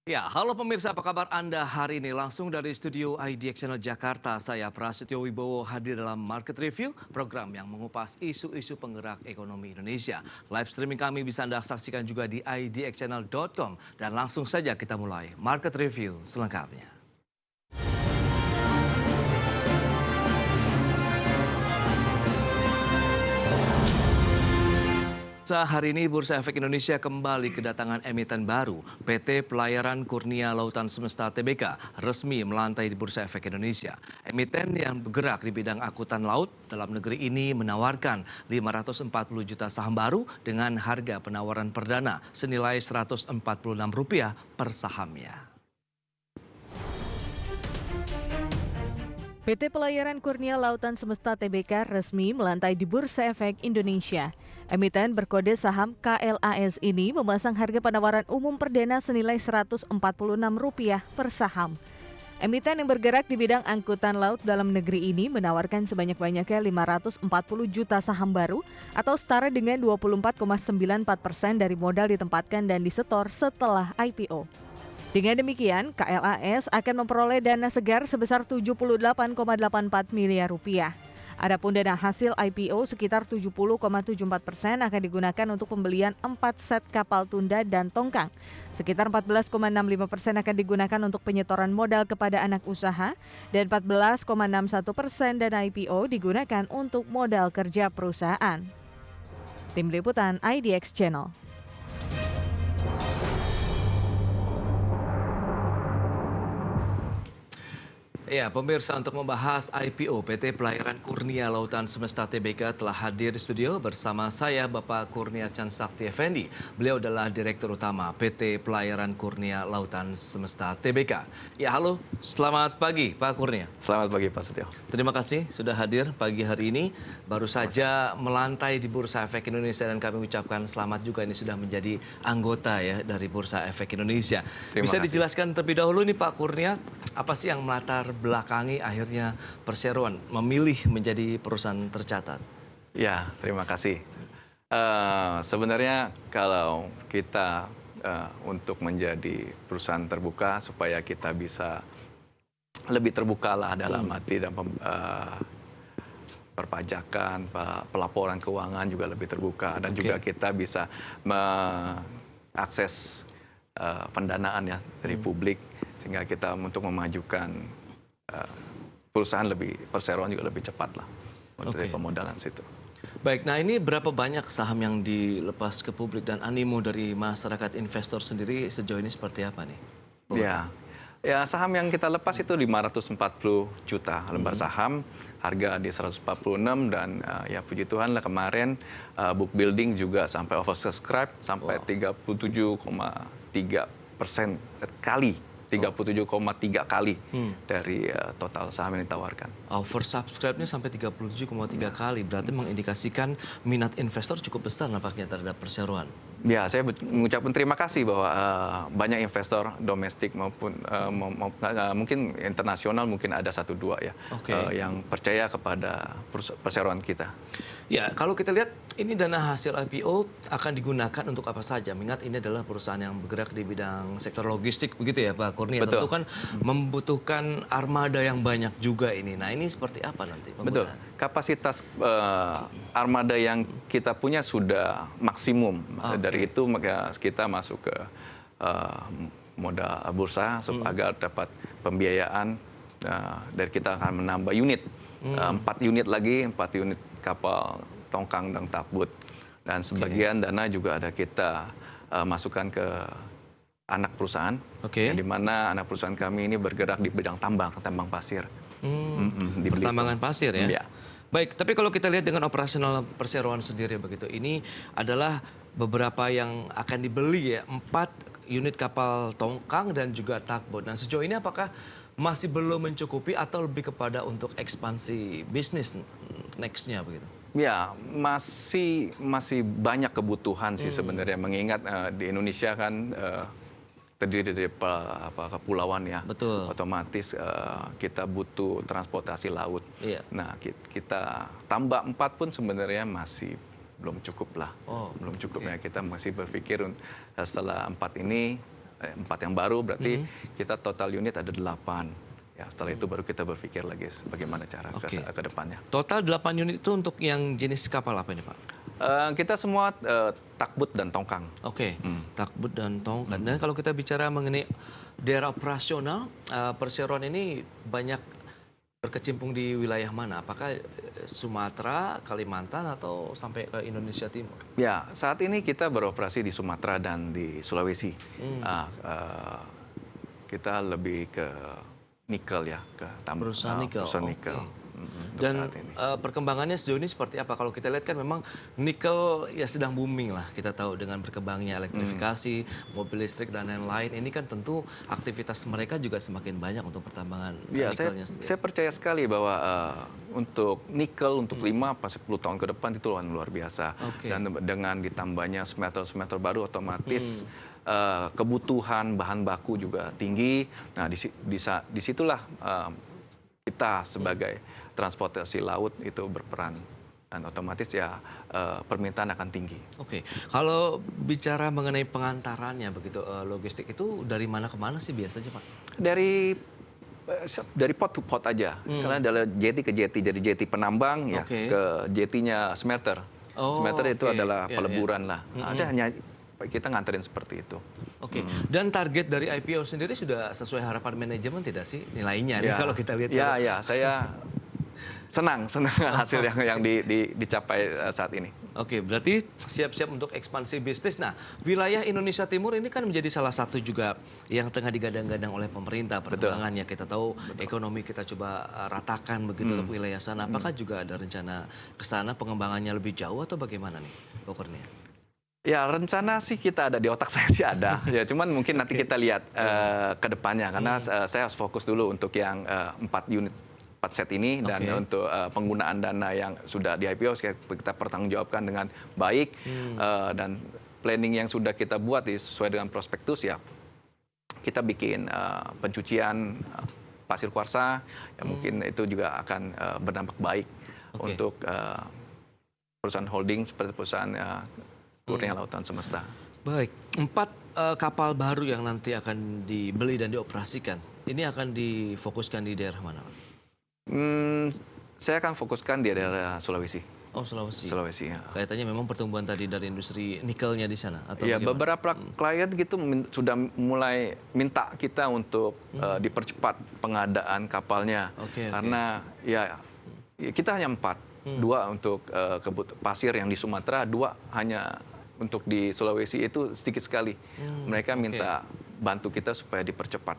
Ya, halo pemirsa, apa kabar Anda hari ini? Langsung dari studio IDX Channel Jakarta, saya Prasetyo Wibowo hadir dalam Market Review, program yang mengupas isu-isu penggerak ekonomi Indonesia. Live streaming kami bisa Anda saksikan juga di idxchannel.com. Dan langsung saja kita mulai Market Review selengkapnya. Hari ini Bursa Efek Indonesia kembali kedatangan emiten baru. PT Pelayaran Kurnia Lautan Semesta Tbk resmi melantai di Bursa Efek Indonesia. Emiten yang bergerak di bidang angkutan laut dalam negeri ini menawarkan 540 juta saham baru dengan harga penawaran perdana senilai Rp146 per sahamnya. PT Pelayaran Kurnia Lautan Semesta Tbk resmi melantai di Bursa Efek Indonesia. Emiten berkode saham KLAS ini memasang harga penawaran umum perdana senilai Rp146 per saham. Emiten yang bergerak di bidang angkutan laut dalam negeri ini menawarkan sebanyak-banyaknya 540 juta saham baru atau setara dengan 24,94% dari modal ditempatkan dan disetor setelah IPO. Dengan demikian, KLAS akan memperoleh dana segar sebesar Rp78,84 miliar. Adapun dana hasil IPO sekitar 70,74% akan digunakan untuk pembelian 4 set kapal tunda dan tongkang. Sekitar 14,65% akan digunakan untuk penyetoran modal kepada anak usaha dan 14,61% dana IPO digunakan untuk modal kerja perusahaan. Tim Liputan IDX Channel. Ya, pemirsa, untuk membahas IPO PT Pelayaran Kurnia Lautan Semesta Tbk telah hadir di studio bersama saya Bapak Kurnia Chan Sakti Effendi. Beliau adalah Direktur Utama PT Pelayaran Kurnia Lautan Semesta Tbk. Ya, halo, selamat pagi Pak Kurnia. Selamat pagi Pak Setio. Terima kasih sudah hadir pagi hari ini. Baru saja melantai di Bursa Efek Indonesia dan kami ucapkan selamat juga ini sudah menjadi anggota ya dari Bursa Efek Indonesia. Bisa dijelaskan terlebih dahulu nih Pak Kurnia, apa sih yang melatar belakangi akhirnya Perseroan memilih menjadi perusahaan tercatat? Ya, terima kasih. Sebenarnya kalau kita untuk menjadi perusahaan terbuka supaya kita bisa lebih terbuka lah dalam arti dan perpajakan, pelaporan keuangan juga lebih terbuka dan juga kita bisa mengakses pendanaan ya dari publik sehingga kita untuk memajukan perusahaan Perseroan juga lebih cepat lah untuk pemodalan situ. Baik, nah ini berapa banyak saham yang dilepas ke publik dan animo dari masyarakat investor sendiri sejauh ini seperti apa nih? Ya, saham yang kita lepas itu 540 juta lembar saham, harga di 146 dan ya puji Tuhan lah kemarin book building juga sampai oversubscribe sampai 37,3% kali. 37,3 kali dari total saham yang ditawarkan. Oversubscribe-nya sampai 37,3 kali, berarti mengindikasikan minat investor cukup besar nampaknya terhadap Perseroan. Ya, saya mengucapkan terima kasih bahwa banyak investor domestik maupun mungkin internasional mungkin ada 1-2 ya yang percaya kepada Perseroan kita. Ya, kalau kita lihat ini dana hasil IPO akan digunakan untuk apa saja? Mengingat ini adalah perusahaan yang bergerak di bidang sektor logistik begitu ya Pak Kurnia. Betul. Tentu kan membutuhkan armada yang banyak juga ini. Nah, ini seperti apa nanti penggunaan? Betul. Kapasitas armada yang kita punya sudah maksimum. Dari itu maka kita masuk ke modal bursa agar dapat pembiayaan dari kita akan menambah unit. 4 unit lagi, 4 unit kapal tongkang dan tugboat. Dan sebagian dana juga ada kita masukkan ke anak perusahaan. Yang di mana anak perusahaan kami ini bergerak di bidang tambang pasir. Di pertambangan pasir ya? Ya. Baik, tapi kalau kita lihat dengan operasional Perseroan sendiri begitu, ini adalah beberapa yang akan dibeli ya, 4 unit kapal tongkang dan juga tugboat. Dan sejauh ini apakah masih belum mencukupi atau lebih kepada untuk ekspansi bisnis next-nya begitu? Ya, masih banyak kebutuhan sih sebenarnya mengingat di Indonesia kan terdiri dari kepulauan ya. Betul. Otomatis kita butuh transportasi laut. Iya. Nah, kita tambah 4 pun sebenarnya masih belum cukup lah. Belum cukup ya. Kita masih berpikir setelah 4 ini 4 yang baru, berarti kita total unit ada 8. Ya, setelah itu baru kita berpikir lagi bagaimana cara ke depannya. Total 8 unit itu untuk yang jenis kapal apa ini, Pak? Kita semua takbut dan tongkang. Oke, takbut dan tongkang. Dan kalau kita bicara mengenai daerah operasional, perseroan ini banyak berkecimpung di wilayah mana? Apakah Sumatera, Kalimantan, atau sampai ke Indonesia Timur? Ya, saat ini kita beroperasi di Sumatera dan di Sulawesi. Kita lebih ke nikel ya, ke Perusahaan nikel. Perusahaan nikel. Oke. Untuk Dan saat ini. perkembangannya sejauh ini seperti apa? Kalau kita lihat kan memang nikel ya sedang booming lah. Kita tahu dengan berkembangnya elektrifikasi, mobil listrik dan lain-lain. Ini kan tentu aktivitas mereka juga semakin banyak untuk pertambangan Ya, nikelnya sendiri. saya percaya sekali bahwa untuk nikel untuk 5-10 tahun ke depan itu luar biasa. Oke. Dan dengan ditambahnya smelter-smelter baru, otomatis kebutuhan bahan baku juga tinggi. Nah, disitulah kita sebagai transportasi laut itu berperan, dan otomatis ya permintaan akan tinggi. Oke, kalau bicara mengenai pengantarannya begitu, logistik itu dari mana ke mana sih biasanya, Pak? Dari pot to pot aja, misalnya dari jeti ke jeti, jadi jeti penambang ya Oke. ke jetinya smelter. Oh, Smelter itu oke. adalah Ya, peleburan lah. Ada hanya kita nganterin seperti itu. Oke, dan target dari IPO sendiri sudah sesuai harapan manajemen tidak sih nilainya nih Ya, kalau kita lihat? ya, saya senang hasil yang dicapai saat ini. Oke, berarti siap-siap untuk ekspansi bisnis. Nah, wilayah Indonesia Timur ini kan menjadi salah satu juga yang tengah digadang-gadang oleh pemerintah perkembangannya. Kita tahu ekonomi kita coba ratakan begitu untuk wilayah sana. Apakah juga ada rencana ke sana pengembangannya lebih jauh atau bagaimana nih, Kurnia? Ya, rencana sih kita ada di otak saya sih ada. Ya, cuman mungkin nanti kita lihat ke depannya, karena saya harus fokus dulu untuk yang 4 unit 4 set ini, dan untuk penggunaan dana yang sudah di IPO kita pertanggungjawabkan dengan baik, dan planning yang sudah kita buat sesuai dengan prospektus ya. Kita bikin pencucian pasir kuarsa, ya mungkin itu juga akan berdampak baik untuk perusahaan holding seperti perusahaan Kurnia Lautan Semesta. Baik, 4 kapal baru yang nanti akan dibeli dan dioperasikan, ini akan difokuskan di daerah mana, Pak? Saya akan fokuskan di daerah Sulawesi. Oh, Sulawesi. Sulawesi, ya. Kaitannya memang pertumbuhan tadi dari industri nikelnya di sana atau Ya, bagaimana? beberapa klien gitu sudah mulai minta kita untuk dipercepat pengadaan kapalnya. Oke. Karena ya kita hanya 4. 2 untuk pasir yang di Sumatera, 2 hanya untuk di Sulawesi, itu sedikit sekali. Mereka minta bantu kita supaya dipercepat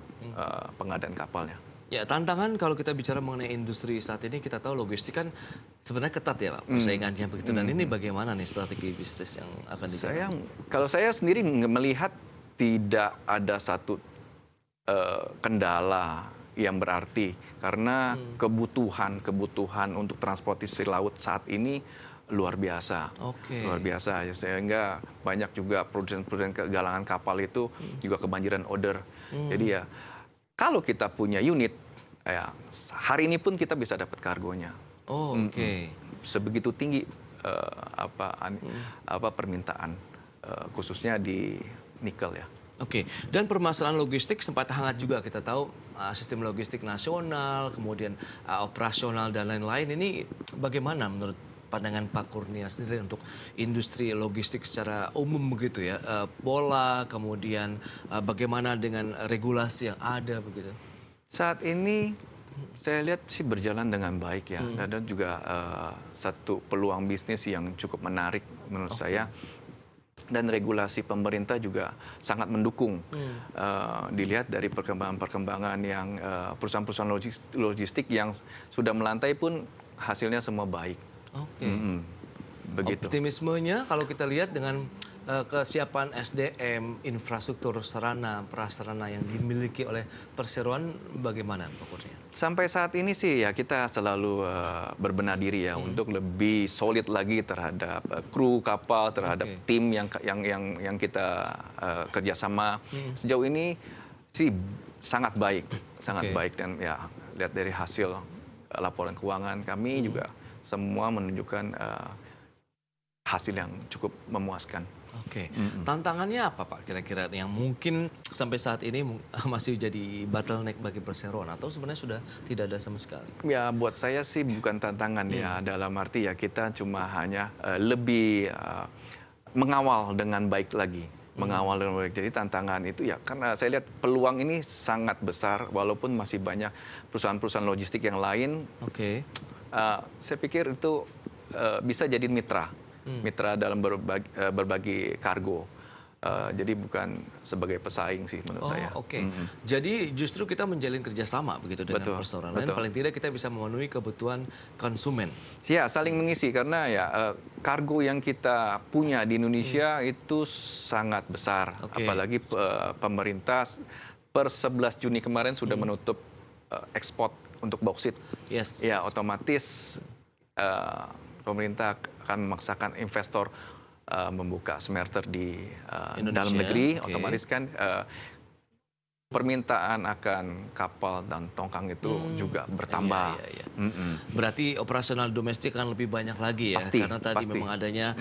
pengadaan kapalnya. Ya, tantangan kalau kita bicara mengenai industri saat ini, kita tahu logistik kan sebenarnya ketat ya, Pak, persaingannya begitu. Dan ini bagaimana nih strategi bisnis yang akan dijalankan? Kalau saya sendiri melihat tidak ada satu kendala yang berarti, karena kebutuhan untuk transportasi laut saat ini luar biasa. Luar biasa, sehingga banyak juga produsen-produsen galangan kapal itu juga kebanjiran order. Jadi ya, kalau kita punya unit, ya hari ini pun kita bisa dapat kargonya. Sebegitu tinggi permintaan, khususnya di nikel ya. Oke, dan permasalahan logistik sempat hangat juga. Kita tahu sistem logistik nasional, kemudian operasional dan lain-lain. Ini bagaimana menurut pandangan Pak Kurnia sendiri untuk industri logistik secara umum begitu ya? Pola, kemudian bagaimana dengan regulasi yang ada begitu? Saat ini saya lihat sih berjalan dengan baik ya. Dan juga satu peluang bisnis yang cukup menarik menurut saya. Dan regulasi pemerintah juga sangat mendukung. Dilihat dari perkembangan-perkembangan yang perusahaan-perusahaan logistik yang sudah melantai pun hasilnya semua baik. Begitu. Optimismenya kalau kita lihat dengan kesiapan SDM, infrastruktur sarana, prasarana yang dimiliki oleh perseroan, bagaimana Pak Kurnia? Sampai saat ini sih ya kita selalu berbenah diri ya untuk lebih solid lagi terhadap kru kapal, terhadap tim yang kita kerjasama. Sejauh ini sih sangat baik, dan ya lihat dari hasil laporan keuangan kami juga semua menunjukkan hasil yang cukup memuaskan. Oke, tantangannya apa Pak kira-kira yang mungkin sampai saat ini masih jadi bottleneck bagi Perseroan atau sebenarnya sudah tidak ada sama sekali? Ya, buat saya sih bukan tantangan ya, dalam arti ya kita cuma hanya lebih mengawal dengan baik lagi. Mengawal dengan baik. Jadi tantangan itu ya karena saya lihat peluang ini sangat besar walaupun masih banyak perusahaan-perusahaan logistik yang lain. Oke. Saya pikir itu bisa jadi mitra dalam berbagi kargo. Jadi bukan sebagai pesaing sih menurut saya. Oke. Jadi justru kita menjalin kerjasama begitu dengan Perseroan. Dan paling tidak kita bisa memenuhi kebutuhan konsumen. Ya, saling mengisi karena ya kargo yang kita punya di Indonesia itu sangat besar. Apalagi pemerintah per 11 Juni kemarin sudah menutup ekspor untuk bauksit. Yes. Ya, otomatis pemerintah akan memaksakan investor membuka smelter di dalam negeri, otomatis kan permintaan akan kapal dan tongkang itu juga bertambah. Iya. Berarti operasional domestik kan lebih banyak lagi ya, karena tadi memang adanya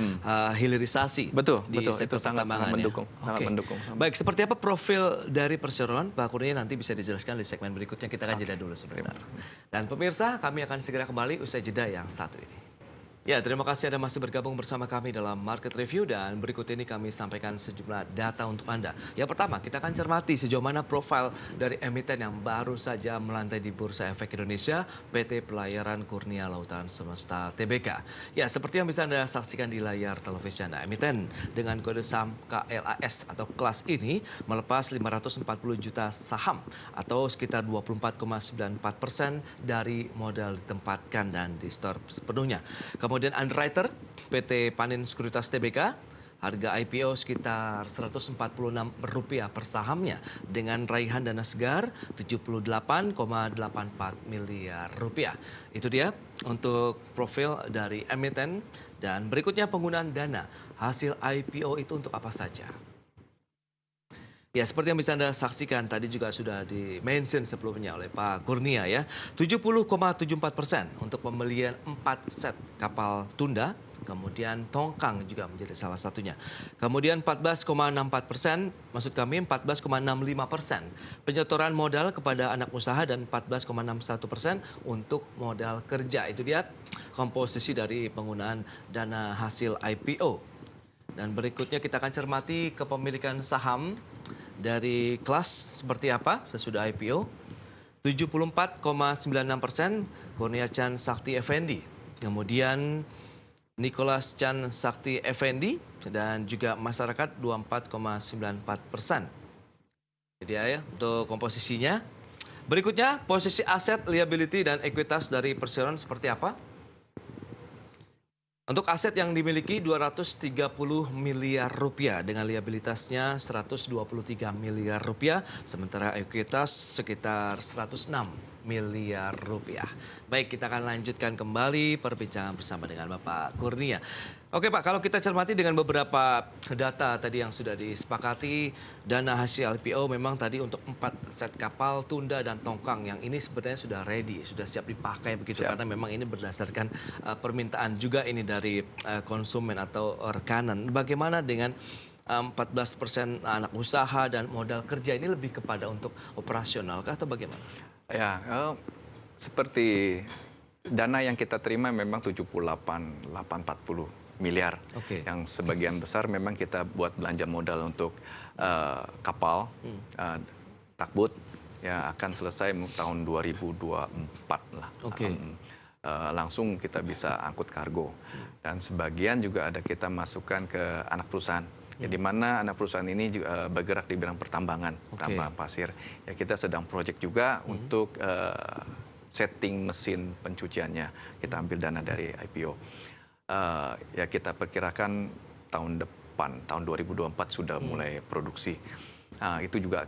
hilirisasi di sektor itu sangat pertambangan. mendukung, sangat mendukung. Baik, seperti apa profil dari Perseroan Pak Kurnia nanti bisa dijelaskan di segmen berikutnya. Kita akan jeda dulu sebentar. Dan pemirsa, kami akan segera kembali usai jeda yang satu ini. Ya, terima kasih Anda masih bergabung bersama kami dalam Market Review dan berikut ini kami sampaikan sejumlah data untuk Anda. Yang pertama, kita akan cermati sejauh mana profil dari emiten yang baru saja melantai di Bursa Efek Indonesia, PT Pelayaran Kurnia Lautan Semesta Tbk. Ya, seperti yang bisa Anda saksikan di layar televisi Anda, emiten dengan kode saham KLAS atau kelas ini melepas 540 juta saham atau sekitar 24,94% dari modal ditempatkan dan di store sepenuhnya. Kemudian underwriter PT Panin Sekuritas Tbk, harga IPO sekitar Rp146 per sahamnya dengan raihan dana segar Rp78,84 miliar. Itu dia untuk profil dari emiten dan berikutnya penggunaan dana hasil IPO itu untuk apa saja. Ya, seperti yang bisa Anda saksikan tadi juga sudah di-mention sebelumnya oleh Pak Kurnia ya. 70,74% untuk pembelian 4 set kapal tunda, kemudian tongkang juga menjadi salah satunya. Kemudian 14,64%, maksud kami 14,65% penyetoran modal kepada anak usaha dan 14,61% untuk modal kerja. Itu dia komposisi dari penggunaan dana hasil IPO. Dan berikutnya kita akan cermati kepemilikan saham dari kelas seperti apa sesudah IPO. 74,96% Kurnia Chan Sakti Effendi. Kemudian Nicholas Chan Sakti Effendi dan juga masyarakat 24,94%. Jadi ya untuk komposisinya. Berikutnya posisi aset, liability dan ekuitas dari Perseroan seperti apa? Untuk aset yang dimiliki Rp230 miliar dengan liabilitasnya Rp123 miliar, sementara ekuitas sekitar Rp106 miliar. Baik, kita akan lanjutkan kembali perbincangan bersama dengan Bapak Kurnia. Oke Pak, kalau kita cermati dengan beberapa data tadi yang sudah disepakati, dana hasil IPO memang tadi untuk 4 set kapal tunda dan tongkang yang ini sebenarnya sudah ready, sudah siap dipakai begitu. Karena memang ini berdasarkan permintaan juga ini dari konsumen atau rekanan. Bagaimana dengan 14% anak usaha dan modal kerja ini lebih kepada untuk operasional kah atau bagaimana? Ya, seperti dana yang kita terima memang 78,840 miliar. Yang sebagian besar memang kita buat belanja modal untuk kapal takbut ya akan selesai tahun 2024 lah. Langsung kita bisa angkut kargo dan sebagian juga ada kita masukkan ke anak perusahaan. Ya, di mana anak perusahaan ini juga bergerak di bidang pertambangan, tambang pasir. Ya kita sedang proyek juga untuk setting mesin pencuciannya. Kita ambil dana dari IPO. Ya kita perkirakan tahun depan, tahun 2024 sudah mulai produksi. Itu juga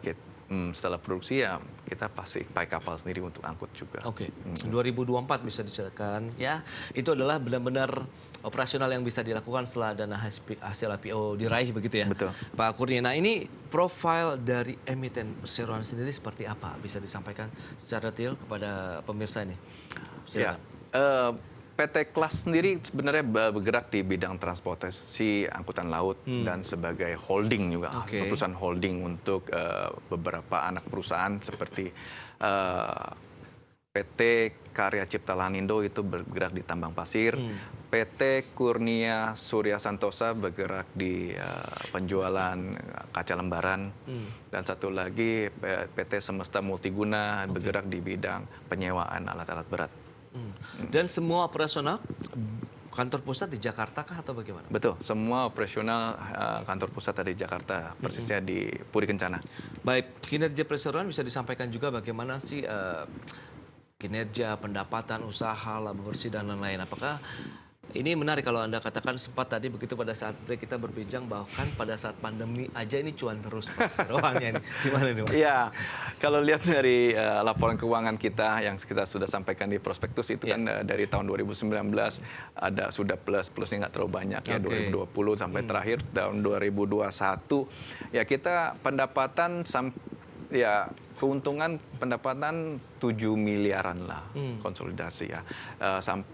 setelah produksi ya kita pasti pakai kapal sendiri untuk angkut juga. 2024 bisa diceritakan ya. Itu adalah benar-benar operasional yang bisa dilakukan setelah dana hasil IPO diraih begitu ya. Betul. Pak Kurnia, nah ini profil dari emiten Perseroan sendiri seperti apa? Bisa disampaikan secara detail kepada pemirsa ini? Ya, PT Klas sendiri sebenarnya bergerak di bidang transportasi angkutan laut dan sebagai holding juga, perusahaan holding untuk beberapa anak perusahaan seperti PT Karya Cipta Lahan-Indo itu bergerak di tambang pasir, PT Kurnia Surya Santosa bergerak di penjualan kaca lembaran, dan satu lagi PT Semesta Multiguna bergerak di bidang penyewaan alat-alat berat. Dan semua operasional kantor pusat di Jakarta kah atau bagaimana? Betul, semua operasional kantor pusat ada di Jakarta, persisnya di Puri Kencana. Baik, kinerja perseroan bisa disampaikan juga bagaimana sih kinerja, pendapatan, usaha, laba bersih, dan lain-lain. Apakah ini menarik kalau Anda katakan sempat tadi begitu pada saat break kita berbincang bahkan pada saat pandemi aja ini cuan terus perseroannya ini. Gimana nih, Mas? Iya, kalau lihat dari laporan keuangan kita yang kita sudah sampaikan di prospektus itu kan dari tahun 2019 ada sudah plusnya nggak terlalu banyak ya, 2020 sampai terakhir tahun 2021 ya kita pendapatan ya keuntungan pendapatan 7 miliaran lah konsolidasi ya.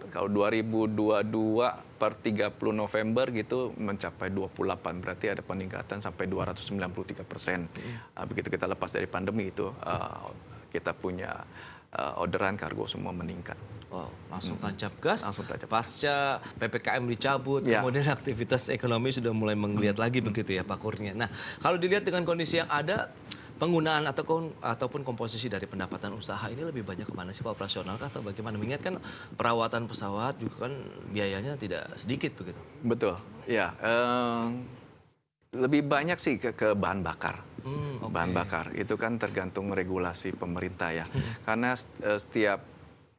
Kalau 2022 per 30 November gitu mencapai 28, berarti ada peningkatan sampai 293%. Begitu kita lepas dari pandemi itu kita punya orderan kargo semua meningkat. Wow, langsung tancap gas. Langsung tancap. Pasca PPKM dicabut, kemudian aktivitas ekonomi sudah mulai menggeliat lagi begitu ya Pak Kurnia. Nah, kalau dilihat dengan kondisi yang ada, penggunaan ataupun komposisi dari pendapatan usaha ini lebih banyak kemana sih Pak, operasional kah atau bagaimana? Mengingat kan perawatan pesawat juga kan biayanya tidak sedikit begitu. Betul, ya. Lebih banyak sih ke bahan bakar. Bahan bakar itu kan tergantung regulasi pemerintah ya. Karena setiap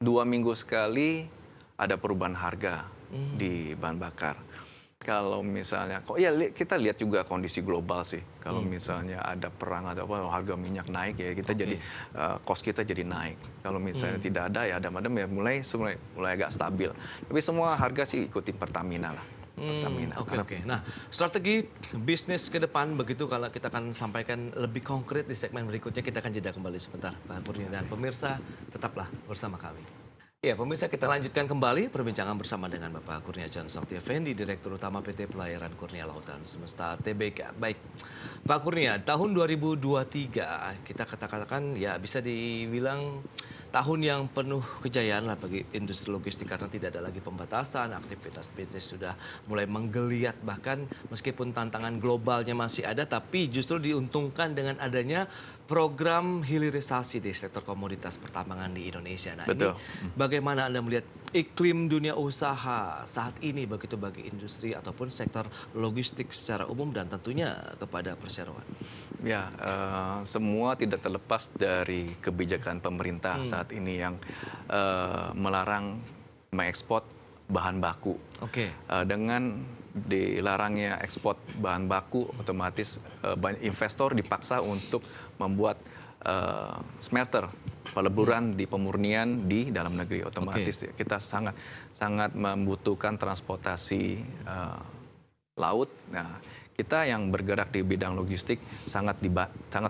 2 minggu sekali ada perubahan harga di bahan bakar. Kalau misalnya, kita lihat juga kondisi global sih. Kalau misalnya ada perang atau apa, harga minyak naik ya kita jadi cost kita jadi naik. Kalau misalnya tidak ada ya adem-adem ya mulai agak stabil. Tapi semua harga sih ikuti Pertamina lah. Oke. Nah, strategi bisnis ke depan begitu kalau kita akan sampaikan lebih konkret di segmen berikutnya. Kita akan jeda kembali sebentar, Pak Kurnia dan pemirsa tetaplah bersama kami. Ya, pemirsa, kita lanjutkan kembali perbincangan bersama dengan Bapak Kurnia Chan Sakti Effendi, Direktur Utama PT Pelayaran Kurnia Lautan Semesta Tbk. Baik, Pak Kurnia, tahun 2023 kita katakan ya bisa dibilang tahun yang penuh kejayaan lah bagi industri logistik karena tidak ada lagi pembatasan, aktivitas bisnis sudah mulai menggeliat, bahkan meskipun tantangan globalnya masih ada, tapi justru diuntungkan dengan adanya program hilirisasi di sektor komoditas pertambangan di Indonesia. Nah, betul. Ini bagaimana Anda melihat iklim dunia usaha saat ini begitu bagi industri ataupun sektor logistik secara umum dan tentunya kepada perseroan? Ya, semua tidak terlepas dari kebijakan pemerintah saat ini yang melarang mengekspor bahan baku. Dengan dilarangnya ekspor bahan baku, otomatis banyak investor dipaksa untuk membuat smelter, peleburan di pemurnian di dalam negeri. Otomatis kita sangat membutuhkan transportasi laut. Nah, kita yang bergerak di bidang logistik sangat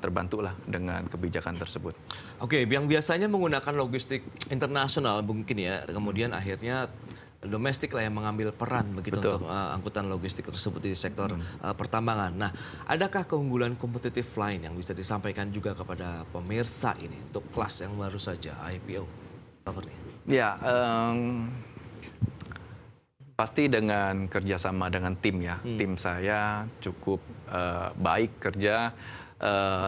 terbantu lah dengan kebijakan tersebut. Oke, yang biasanya menggunakan logistik internasional mungkin ya, kemudian akhirnya domestik lah yang mengambil peran begitu untuk angkutan logistik tersebut di sektor pertambangan. Nah, adakah keunggulan kompetitif lain yang bisa disampaikan juga kepada pemirsa ini untuk kelas yang baru saja IPO? Ya, pasti dengan kerjasama dengan tim ya. Tim saya cukup baik kerja.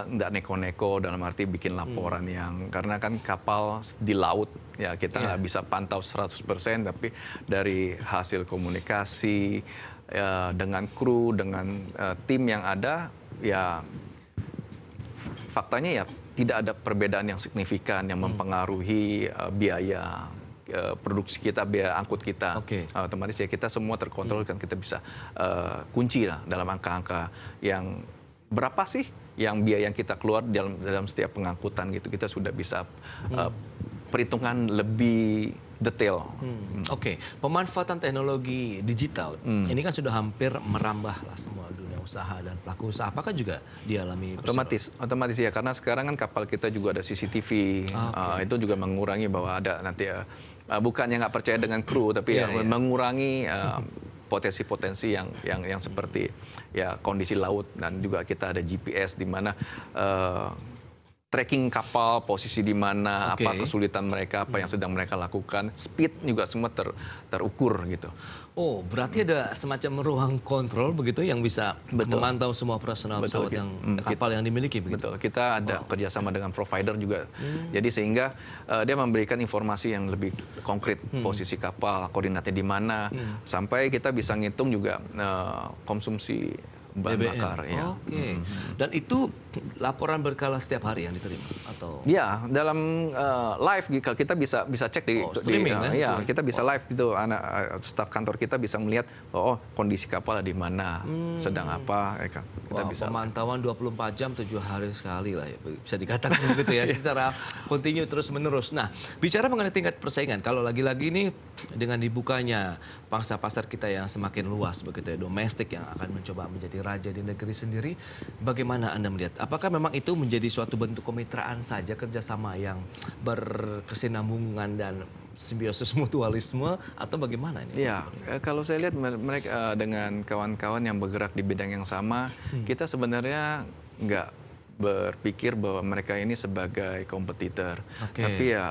Nggak neko-neko dalam arti bikin laporan yang karena kan kapal di laut ya kita nggak bisa pantau 100%, tapi dari hasil komunikasi dengan kru, dengan tim yang ada ya faktanya ya tidak ada perbedaan yang signifikan yang mempengaruhi biaya produksi kita, biaya angkut kita. Otomatis ya kita semua terkontrol kan kita bisa kunci lah dalam angka-angka yang berapa sih yang biaya yang kita keluar dalam setiap pengangkutan gitu, kita sudah bisa perhitungan lebih detail. Pemanfaatan teknologi digital ini kan sudah hampir merambah lah semua dunia usaha dan pelaku usaha, apakah juga dialami Otomatis ya, karena sekarang kan kapal kita juga ada CCTV, itu juga mengurangi bahwa ada nanti bukannya nggak percaya dengan kru, tapi mengurangi potensi-potensi yang seperti ya kondisi laut, dan juga kita ada GPS di mana tracking kapal, posisi di mana, apa kesulitan mereka, apa yang sedang mereka lakukan, speed juga semua terukur gitu. Oh, berarti ada semacam ruang kontrol begitu yang bisa memantau semua operasional pesawat kapal yang dimiliki begitu. Betul, kita ada kerjasama dengan provider juga. Jadi sehingga dia memberikan informasi yang lebih konkret, posisi kapal, koordinatnya di mana, sampai kita bisa ngitung juga konsumsi bahan bakar. Ya. Oke. Dan itu laporan berkala setiap hari yang diterima atau? Ya, dalam live kita bisa cek di streaming ya, kita bisa live gitu. Staf kantor kita bisa melihat kondisi kapal di mana, sedang apa. Kita bisa pemantauan 24 jam 7 hari sekali lah ya, bisa dikatakan begitu ya, secara kontinu terus menerus. Nah, bicara mengenai tingkat persaingan, kalau lagi-lagi ini dengan dibukanya pangsa pasar kita yang semakin luas begitu ya, domestik yang akan mencoba menjadi raja di negeri sendiri, bagaimana Anda melihat? Apakah memang itu menjadi suatu bentuk kemitraan saja, kerjasama yang berkesinambungan dan simbiosis mutualisme, atau bagaimana ini? Ya, kalau saya lihat mereka dengan kawan-kawan yang bergerak di bidang yang sama, kita sebenarnya nggak berpikir bahwa mereka ini sebagai kompetitor, tapi ya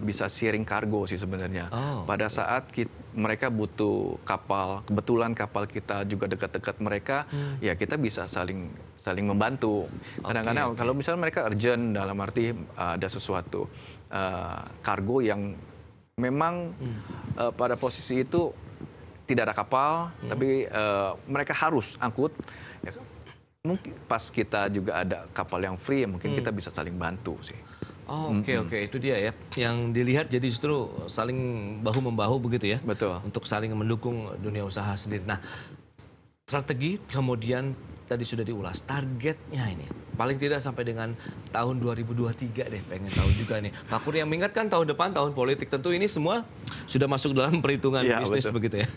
bisa sharing kargo sih sebenarnya. Pada saat mereka butuh kapal, kebetulan kapal kita juga dekat-dekat mereka, ya kita bisa saling membantu. Kadang-kadang kalau misalnya mereka urgent, dalam arti ada sesuatu kargo yang memang pada posisi itu tidak ada kapal, tapi mereka harus angkut. Ya, mungkin pas kita juga ada kapal yang free, mungkin kita bisa saling bantu sih. Oke, itu dia ya. Yang dilihat jadi justru saling bahu-membahu begitu ya. Betul. Untuk saling mendukung dunia usaha sendiri. Nah, strategi kemudian tadi sudah diulas. Targetnya ini paling tidak sampai dengan tahun 2023 deh. Pengen tahu juga nih. Pak Kurnia mengingatkan tahun depan tahun politik. Tentu ini semua sudah masuk dalam perhitungan bisnis begitu ya.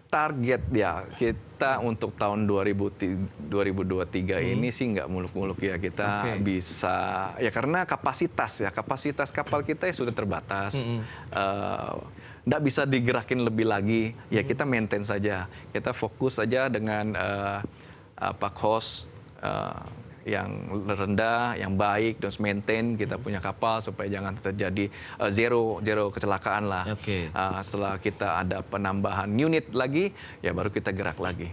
Target ya kita untuk tahun 2023 ini sih nggak muluk-muluk ya, kita bisa ya, karena kapasitas kapal kita sudah terbatas, nggak bisa digerakin lebih lagi ya, kita maintain saja, kita fokus saja dengan cost yang rendah, yang baik, dan maintain kita punya kapal supaya jangan terjadi zero kecelakaan lah. Setelah kita ada penambahan unit lagi, ya baru kita gerak lagi.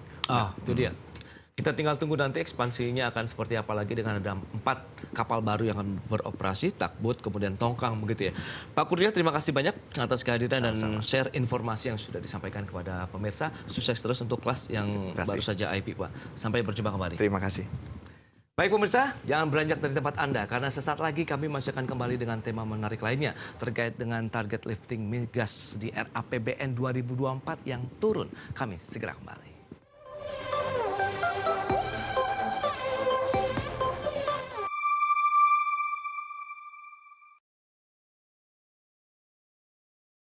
Itu dia. Kita tinggal tunggu nanti ekspansinya akan seperti apa lagi dengan ada 4 kapal baru yang akan beroperasi, Takbut, kemudian Tongkang begitu ya. Pak Kurnia, terima kasih banyak atas kehadiran dan share informasi yang sudah disampaikan kepada pemirsa. Sukses terus untuk kelas yang baru saja IP, Pak. Sampai berjumpa kembali. Terima kasih. Baik pemirsa, jangan beranjak dari tempat Anda, karena sesaat lagi kami masih akan kembali dengan tema menarik lainnya terkait dengan target lifting migas di RAPBN 2024 yang turun. Kami segera kembali.